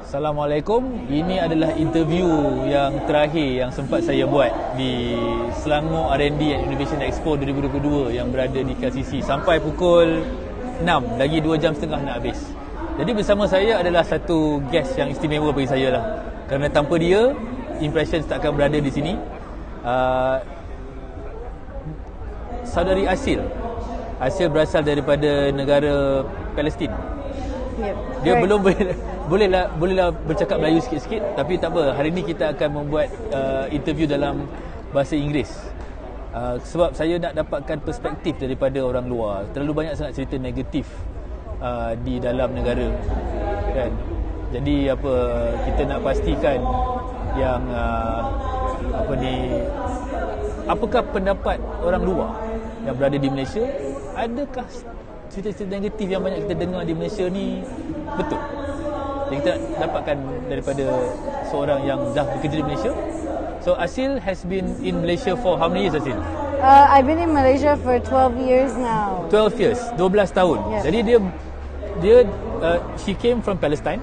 Assalamualaikum. Ini adalah interview yang terakhir yang sempat saya buat di Selangor R&D and Innovation Expo 2022 yang berada di KCC sampai pukul 6, lagi 2 jam setengah nak habis. Jadi bersama saya adalah satu guest yang istimewa bagi saya lah. Kerana tanpa dia, Impressions tak akan berada di sini. Saudari Aseel. Aseel berasal daripada negara Palestine. Dia belum bolehlah bercakap Melayu sikit-sikit, tapi tak apa. Hari ni kita akan membuat interview dalam bahasa Inggeris. Sebab saya nak dapatkan perspektif daripada orang luar. Terlalu banyak sangat cerita negatif di dalam negara, kan. Jadi kita nak pastikan yang apakah pendapat orang luar yang berada di Malaysia. Adakah cerita-cerita negatif yang banyak kita dengar di Malaysia ni betul? Yang kita dapatkan daripada seorang yang dah bekerja di Malaysia. So Aseel has been in Malaysia for how many years, Aseel? I've been in Malaysia for 12 years now. 12 years, 12 tahun. Yeah. Jadi she came from Palestine.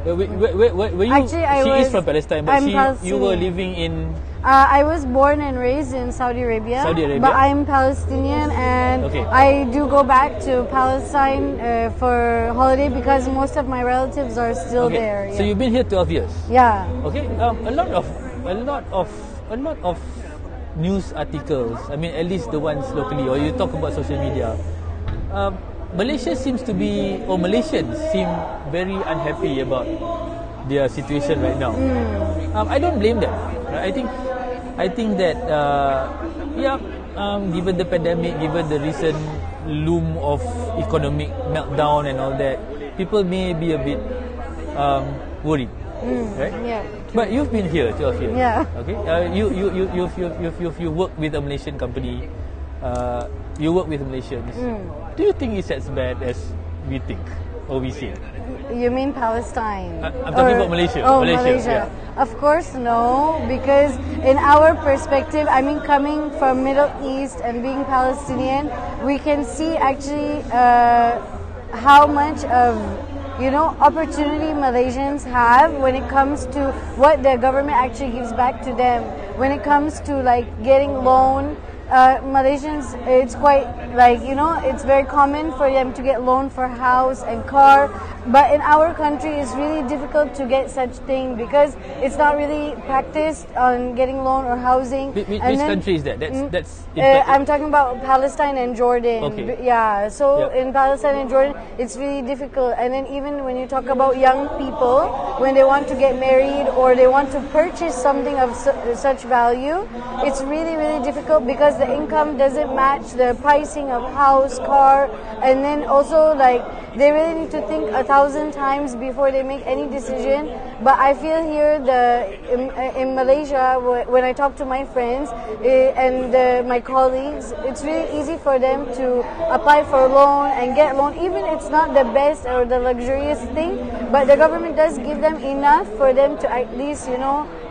Were you? Actually, she is from Palestine, but you were Palestinian. living in. I was born and raised in Saudi Arabia. But I'm Palestinian, and okay. I do go back to Palestine for holiday because most of my relatives are still there. So you've been here 12 years. Yeah. Okay. A lot of news articles. I mean, at least the ones locally, or you talk about social media. Malaysia seems to be, or Malaysians seem very unhappy about their situation right now. I don't blame them. I think that given the pandemic, given the recent loom of economic meltdown and all that, people may be a bit worried, right? Yeah. But you've been here 12 years. Yeah. Okay. You work with a Malaysian company. You work with Malaysians. Do you think it's as bad as we think or we see? You mean Palestine? I'm talking about Malaysia. Oh, Malaysia. Yeah. Of course, no, because in our perspective, I mean, coming from Middle East and being Palestinian, we can see actually how much of opportunity Malaysians have when it comes to what the government actually gives back to them. When it comes to like getting loan. Malaysians, it's quite it's very common for them to get loan for house and car, but in our country it's really difficult to get such thing because it's not really practiced on getting loan or housing. Which country is that? That's I'm talking about Palestine and Jordan. Okay. Yeah, so in Palestine and Jordan it's really difficult, and then even when you talk about young people, when they want to get married or they want to purchase something of such value, it's really, really difficult because the income doesn't match the pricing of house, car, and then also like they really need to think 1,000 times before they make any decision. But I feel here in Malaysia, when I talk to my friends and my colleagues, it's really easy for them to apply for a loan and get loan. Even it's not the best or the luxurious thing, but the government does give them enough for them to at least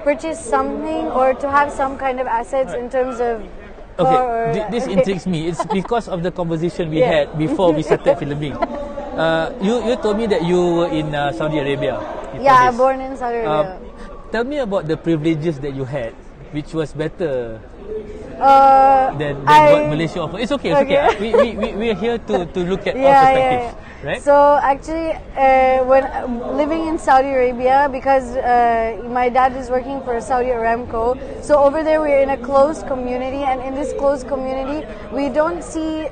purchase something or to have some kind of assets in terms of. Okay, this intrigues me. It's because of the conversation we had before we started filming. You told me that you were in Saudi Arabia. Yeah, born in Saudi Arabia. Tell me about the privileges that you had, which was better than what Malaysia offers. It's okay. We are here to look at all perspectives, right? So actually, when living in Saudi Arabia, because my dad is working for Saudi Aramco, so over there we're in a closed community, and in this closed community, we don't see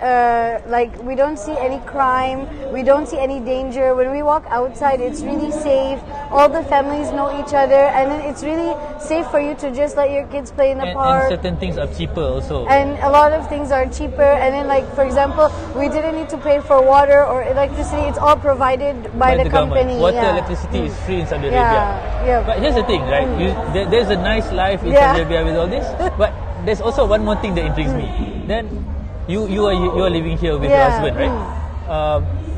any crime, we don't see any danger. When we walk outside, it's really safe. All the families know each other, and then it's really safe for you to just let your kids play in the park. And certain things are cheaper also. And a lot of things are cheaper. And then, like for example, we didn't need to pay for water or electricity. It's all provided by the company. Water, electricity is free in Saudi Arabia. Yeah. But here's the thing, right? There's a nice life in Saudi Arabia with all this. But there's also one more thing that intrigues me. Then you are living here with your husband, right?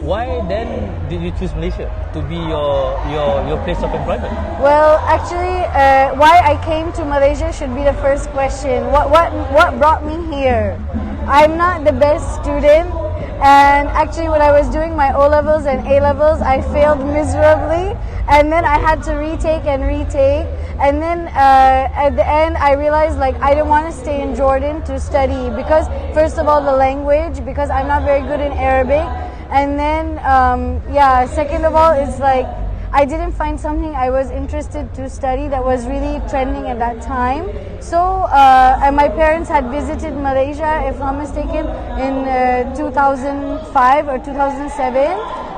Why then did you choose Malaysia to be your place of employment? Well, actually, why I came to Malaysia should be the first question. What brought me here? I'm not the best student. And actually, when I was doing my O levels and A levels, I failed miserably, and then I had to retake and retake. And then at the end, I realized like I didn't want to stay in Jordan to study because, first of all, the language, because I'm not very good in Arabic, and then second of all, it's like I didn't find something I was interested to study that was really trending at that time. So, and my parents had visited Malaysia, if not mistaken, in 2005 or 2007.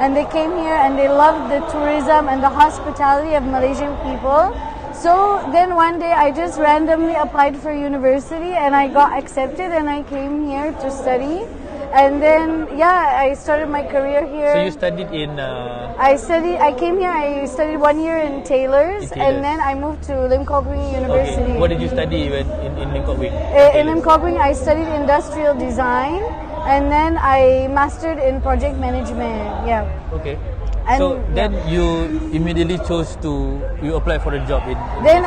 And they came here and they loved the tourism and the hospitality of Malaysian people. So then one day I just randomly applied for university and I got accepted and I came here to study. And then, I started my career here. So you studied in... I came here, I studied 1 year in Taylor's, and then I moved to Lim Kok Wing University. Okay. What did you study in Lim Kok Wing? In Lim Kok Wing, I studied industrial design, and then I mastered in project management. Yeah. Okay. So then you immediately chose you applied for a job in... Then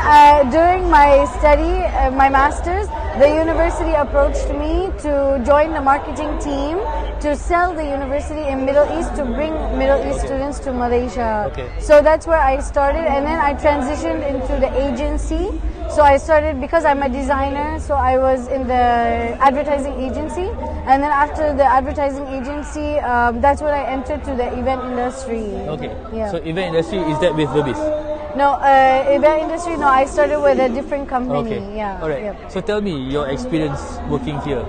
during my study, my master's, the university approached me to join the marketing team to sell the university in Middle East, to bring Middle East students to Malaysia. Okay. So that's where I started, and then I transitioned into the agency. So I started, because I'm a designer, so I was in the advertising agency, and then after the advertising agency, that's when I entered to the event industry. Okay. Yeah. So event industry, is that with Verbis? No, event industry, no, I started with a different company. Okay. Yeah. Alright. Yep. So tell me your experience working here.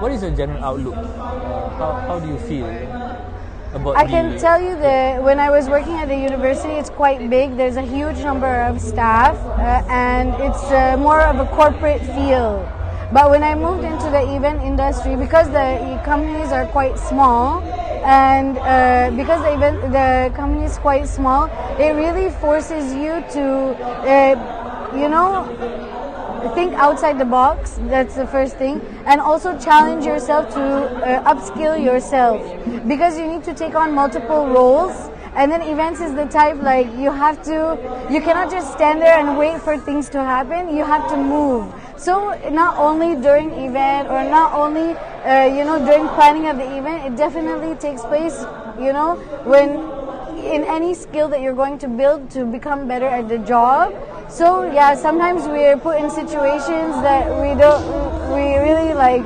What is your general outlook? How do you feel about I can tell you that when I was working at the university, it's quite big. There's a huge number of staff, and it's more of a corporate feel. But when I moved into the event industry, because the companies are quite small, and because the company is quite small, it really forces you to, think outside the box. That's the first thing, and also challenge yourself to upskill yourself, because you need to take on multiple roles. And then events is the type like you cannot just stand there and wait for things to happen. You have to move. So not only during event or not only during planning of the event, it definitely takes place when in any skill that you're going to build to become better at the job. So sometimes we're put in situations that we really like.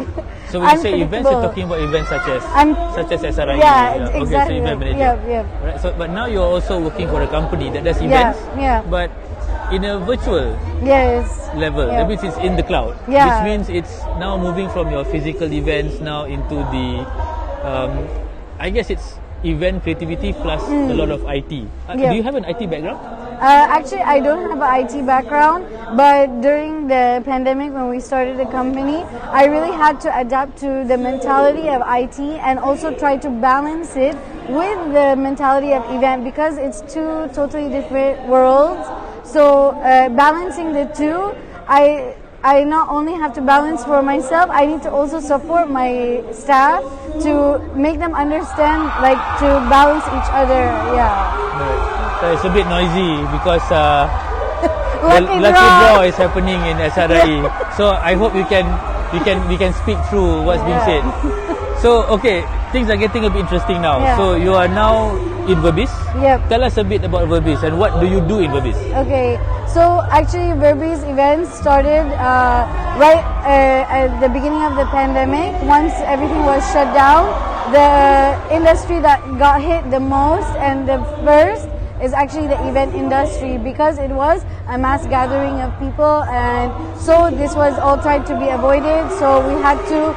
So when you say events, you're talking about events such as SRI. Yeah, exactly. Okay, so event manager. Yeah. Right. So, but now you're also working for a company that does events. Yeah. But in a virtual level, Yeah. that means it's in the cloud. Yeah. Which means it's now moving from your physical events now into the, I guess it's event creativity plus a lot of IT. Do you have an IT background? Actually, I don't have an IT background, but during the pandemic when we started the company, I really had to adapt to the mentality of IT and also try to balance it with the mentality of event, because it's two totally different worlds. So balancing the two, I not only have to balance for myself, I need to also support my staff to make them understand, like to balance each other. Yeah. So it's a bit noisy because Lucky draw is happening in SRI. So I hope we can speak through what's being said. So okay, things are getting a bit interesting now. Yeah. So you are now in Verbis. Yep. Tell us a bit about Verbis and what do you do in Verbis? Okay, so actually Verbis events started right at the beginning of the pandemic. Once everything was shut down, the industry that got hit the most and the first is actually the event industry, because it was a mass gathering of people, and so this was all tried to be avoided. So we had to,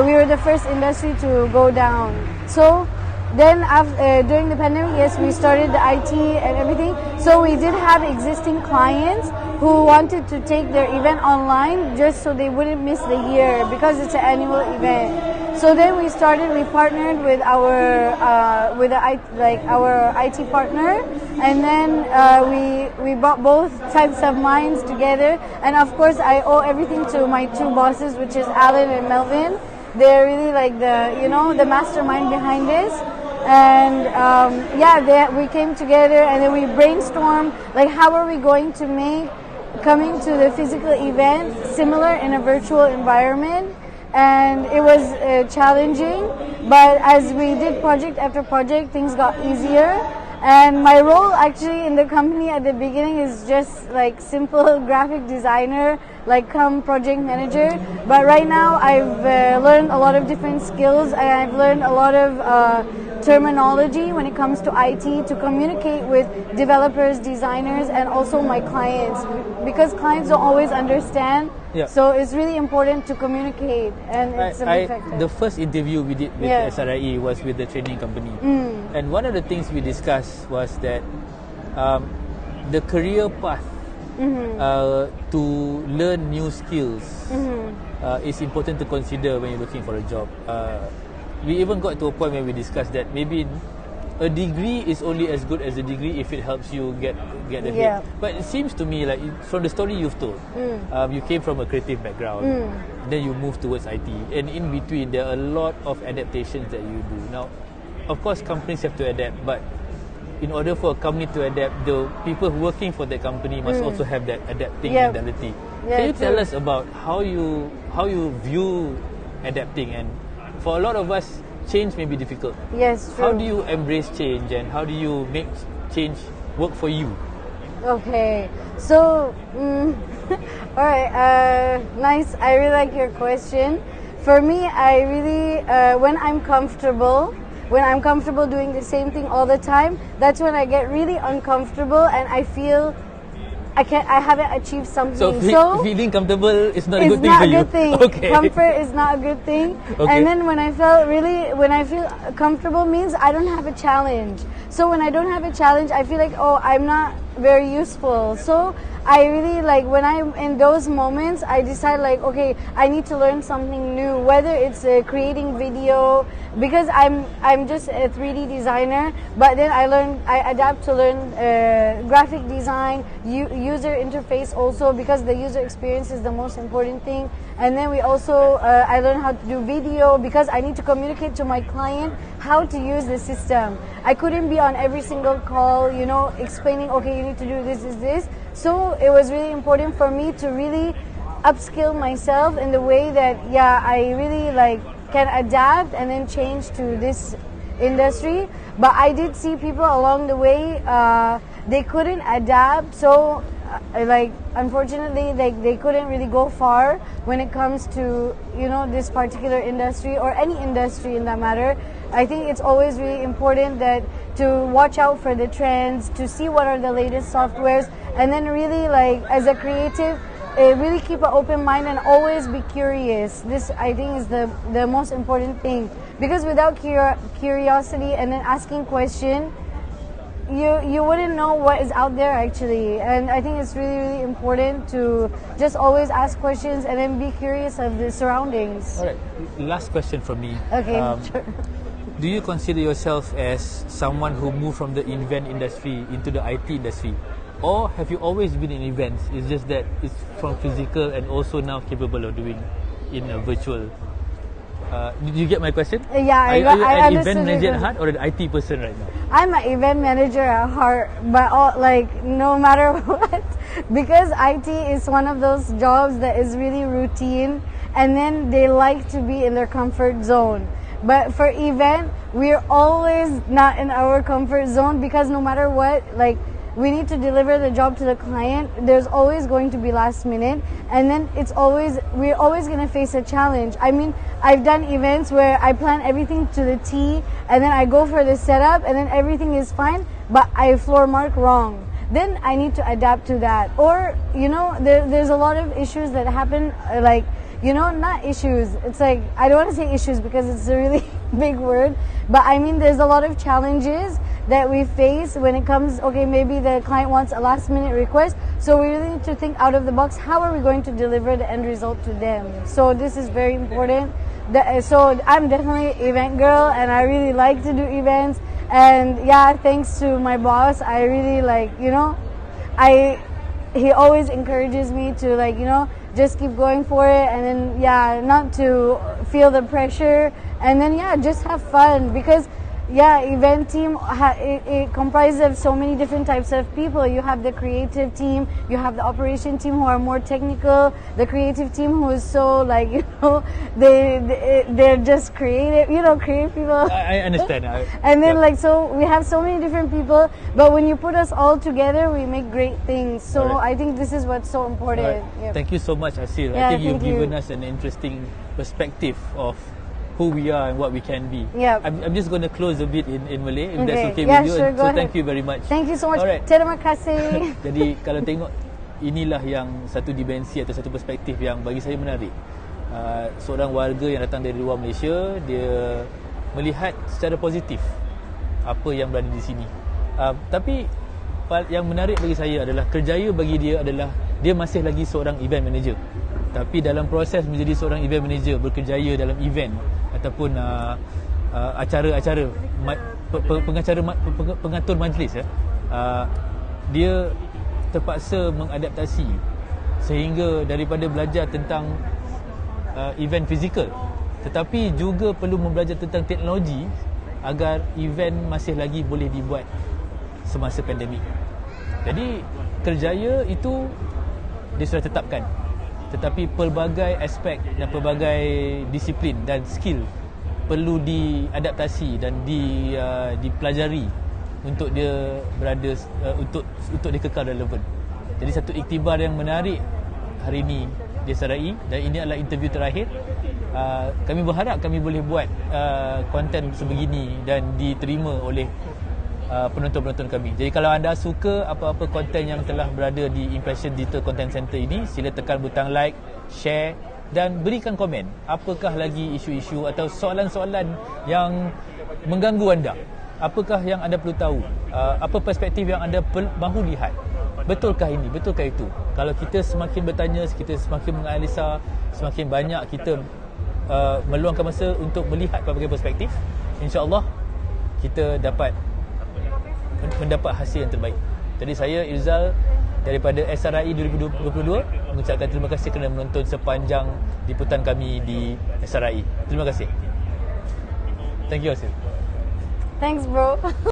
we were the first industry to go down. So then during the pandemic, yes, we started the IT and everything. So we did have existing clients who wanted to take their event online just so they wouldn't miss the year, because it's an annual event. So then we partnered with our IT partner, and then we brought both types of minds together. And of course, I owe everything to my two bosses, which is Alan and Melvin. They're really like the mastermind behind this. And we came together and then we brainstormed like how are we going to make coming to the physical event similar in a virtual environment. and it was challenging. But as we did project after project, things got easier. And my role actually in the company at the beginning is just like simple graphic designer, like come project manager. But right now I've learned a lot of different skills, and I've learned a lot of terminology when it comes to IT to communicate with developers, designers, and also my clients, because clients don't always understand. Yeah. So it's really important to communicate, and it's effective. The first interview we did with SRIE was with the training company, and one of the things we discussed was that the career path to learn new skills is important to consider when you're looking for a job. We even got to a point where we discussed that maybe a degree is only as good as a degree if it helps you get ahead. But it seems to me like from the story you've told, you came from a creative background, then you moved towards IT, and in between there are a lot of adaptations that you do. Now, of course, companies have to adapt, but in order for a company to adapt, the people working for that company must also have that adapting mentality. Can you tell us about how you view adapting? And for a lot of us, change may be difficult. Yes, true. How do you embrace change, and how do you make change work for you? Okay, so all right, nice. I really like your question. For me, I really when I'm comfortable doing the same thing all the time, that's when I get really uncomfortable and I feel I haven't achieved something. So feeling comfortable is not a good thing for you. It's not a good thing. Okay. Comfort is not a good thing. Okay. And then when I feel comfortable means I don't have a challenge. So when I don't have a challenge, I feel like, oh, I'm not very useful. So I really like when I'm in those moments, I decide like, okay, I need to learn something new, whether it's creating video, because I'm just a 3D designer, but then I adapt to learn graphic design, user interface also, because the user experience is the most important thing. And then we also, I learned how to do video because I need to communicate to my client how to use the system. I couldn't be on every single call, explaining, okay, you need to do this. So it was really important for me to really upskill myself in the way that, I really can adapt and then change to this industry. But I did see people along the way, they couldn't adapt. So unfortunately, they couldn't really go far when it comes to, this particular industry or any industry in that matter. I think it's always really important that to watch out for the trends, to see what are the latest softwares, and then really as a creative, really keep an open mind and always be curious. This, I think, is the most important thing, because without curiosity and then asking questions, you wouldn't know what is out there actually. And I think it's really, really important to just always ask questions and then be curious of the surroundings. All right, last question from me. Okay, sure. Do you consider yourself as someone who moved from the event industry into the IT industry? Or have you always been in events? It's just that it's from physical and also now capable of doing in a virtual. Did you get my question? Yeah, I understood. Are you an event your manager at heart or an IT person right now? I'm an event manager at heart, but no matter what, because IT is one of those jobs that is really routine, and then they like to be in their comfort zone. But for event, we're always not in our comfort zone, because no matter what, we need to deliver the job to the client. There's always going to be last minute, and then we're always going to face a challenge. I mean, I've done events where I plan everything to the T, and then I go for the setup, and then everything is fine, but I floor mark wrong. Then I need to adapt to that. Or, there's a lot of issues that happen, not issues. It's I don't want to say issues because it's a really big word, but I mean, there's a lot of challenges that we face when it comes, okay, maybe the client wants a last minute request, so we really need to think out of the box. How are we going to deliver the end result to them? So this is very important. So I'm definitely an event girl, and I really like to do events. And thanks to my boss, I really he always encourages me to just keep going for it, and then not to feel the pressure, and then just have fun, because event team, it comprises of so many different types of people. You have the creative team, you have the operation team who are more technical, the creative team who is so like, they're just creative, creative people. I understand. And then so we have so many different people, but when you put us all together, we make great things. So I think this is what's so important. Yep. Thank you so much, Aseel. Yeah, I think you've given us an interesting perspective of who we are and what we can be. Yeah. I'm just going to close a bit in Malay, if that's okay Yeah, with you. sure, go ahead. Thank you very much. Thank you so much. Alright. Terima kasih. Jadi kalau tengok, inilah yang satu dimensi atau satu perspektif yang bagi saya menarik. Seorang warga yang datang dari luar Malaysia, dia melihat secara positif apa yang berada di sini. Tapi yang menarik bagi saya adalah kerjaya bagi dia adalah dia masih lagi seorang event manager. Tapi dalam proses menjadi seorang event manager, berkerjaya dalam event ataupun acara-acara, pengatur majlis, dia terpaksa mengadaptasi sehingga daripada belajar tentang event fizikal, tetapi juga perlu membelajar tentang teknologi agar event masih lagi boleh dibuat semasa pandemik. Jadi kerjaya itu dia sudah tetapkan, tetapi pelbagai aspek dan pelbagai disiplin dan skill perlu diadaptasi dan dipelajari untuk dia berada untuk dia kekal relevan. Jadi satu iktibar yang menarik hari ini di SRI, dan ini adalah interview terakhir. Kami berharap kami boleh buat konten sebegini dan diterima oleh penonton-penonton kami. Jadi kalau anda suka apa-apa konten yang telah berada di Impression Digital Content Center ini, sila tekan butang like, share dan berikan komen. Apakah lagi isu-isu atau soalan-soalan yang mengganggu anda? Apakah yang anda perlu tahu? Apa perspektif yang anda mahu lihat? Betulkah ini? Betulkah itu? Kalau kita semakin bertanya, kita semakin menganalisa, semakin banyak kita meluangkan masa untuk melihat pelbagai perspektif, insya-Allah kita dapat mendapat hasil yang terbaik. Jadi saya Irzal daripada SRI 2022 mengucapkan terima kasih kerana menonton sepanjang liputan kami di SRI. Terima kasih. Thank you, Aseel. Thanks, bro.